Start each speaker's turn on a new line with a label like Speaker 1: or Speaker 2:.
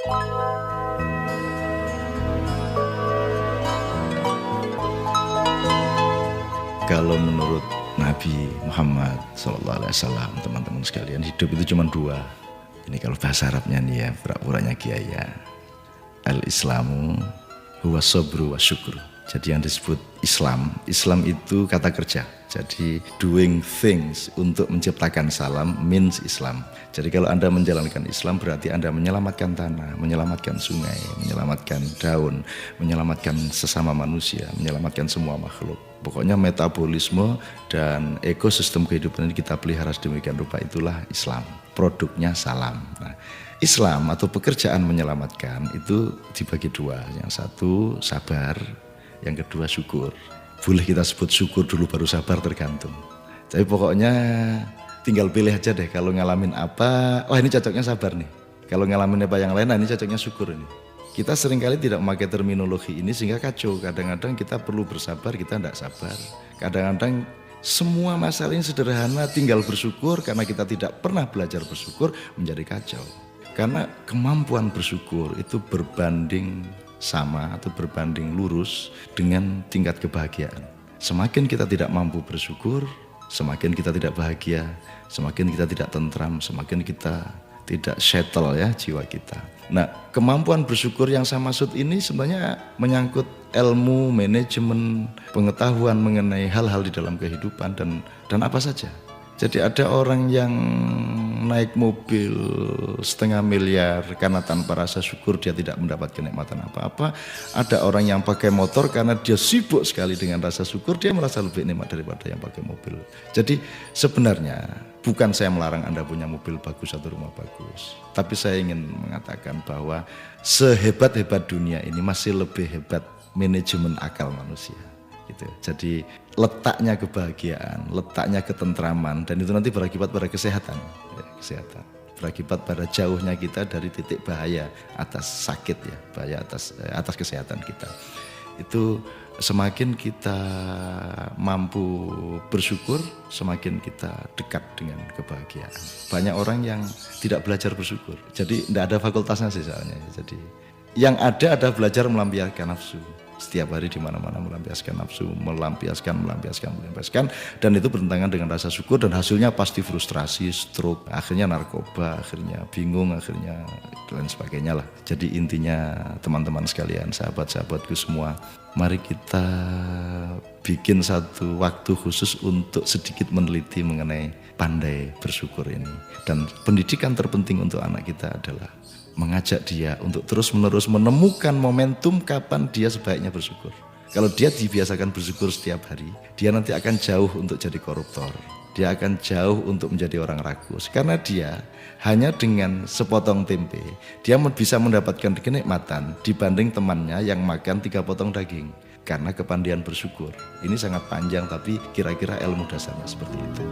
Speaker 1: Kalau menurut Nabi Muhammad SAW, teman-teman sekalian, hidup itu cuma dua. Ini kalau bahasa Arabnya nih ya, pura-puranya kiai ya. Al-Islamu huwa sabru wa syukru. Jadi yang disebut Islam, Islam itu kata kerja. Jadi doing things untuk menciptakan salam means Islam. Jadi kalau Anda menjalankan Islam berarti Anda menyelamatkan tanah, menyelamatkan sungai, menyelamatkan daun, menyelamatkan sesama manusia, menyelamatkan semua makhluk. Pokoknya metabolisme dan ekosistem kehidupan ini kita pelihara sedemikian rupa, itulah Islam. Produknya salam. Nah, Islam atau pekerjaan menyelamatkan itu dibagi dua. Yang satu sabar, yang kedua syukur. Boleh kita sebut syukur dulu baru sabar, tergantung. Tapi pokoknya tinggal pilih aja deh, kalau ngalamin apa, wah ini cocoknya sabar nih. Kalau ngalamin apa yang lain, nah ini cocoknya syukur ini. Kita seringkali tidak memakai terminologi ini sehingga kacau. Kadang-kadang kita perlu bersabar, kita tidak sabar. Kadang-kadang semua masalah ini sederhana, tinggal bersyukur, karena kita tidak pernah belajar bersyukur menjadi kacau. Karena kemampuan bersyukur itu berbanding sama atau berbanding lurus dengan tingkat kebahagiaan. Semakin kita tidak mampu bersyukur, semakin kita tidak bahagia, semakin kita tidak tentram, semakin kita tidak settle ya jiwa kita. Nah, kemampuan bersyukur yang saya maksud ini sebenarnya menyangkut ilmu, manajemen, pengetahuan mengenai hal-hal di dalam kehidupan dan apa saja. Jadi ada orang yang naik mobil 500 miliar karena tanpa rasa syukur dia tidak mendapat kenikmatan apa-apa. Ada orang yang pakai motor karena dia sibuk sekali dengan rasa syukur, dia merasa lebih nikmat daripada yang pakai mobil. Jadi sebenarnya bukan saya melarang Anda punya mobil bagus atau rumah bagus, tapi saya ingin mengatakan bahwa sehebat-hebat dunia ini masih lebih hebat manajemen akal manusia. Gitu. Jadi letaknya kebahagiaan, letaknya ketentraman, dan itu nanti berakibat pada kesehatan, ya, kesehatan. Berakibat pada jauhnya kita dari titik bahaya atas sakit ya, bahaya atas kesehatan kita. Itu semakin kita mampu bersyukur, semakin kita dekat dengan kebahagiaan. Banyak orang yang tidak belajar bersyukur, jadi tidak ada fakultasnya sih soalnya. Jadi yang ada belajar melampiaskan nafsu. Setiap hari di mana-mana melampiaskan nafsu, melampiaskan, dan itu bertentangan dengan rasa syukur, dan hasilnya pasti frustrasi, stroke, akhirnya narkoba, akhirnya bingung, akhirnya dan sebagainya lah. Jadi intinya teman-teman sekalian, sahabat-sahabatku semua, mari kita bikin satu waktu khusus untuk sedikit meneliti mengenai pandai bersyukur ini. Dan pendidikan terpenting untuk anak kita adalah mengajak dia untuk terus-menerus menemukan momentum kapan dia sebaiknya bersyukur. Kalau dia dibiasakan bersyukur setiap hari, dia nanti akan jauh untuk jadi koruptor. Dia akan jauh untuk menjadi orang rakus. Karena dia hanya dengan sepotong tempe, dia bisa mendapatkan kenikmatan dibanding temannya yang makan 3 potong daging. Karena kepandian bersyukur. Ini sangat panjang, tapi kira-kira ilmu dasarnya seperti itu.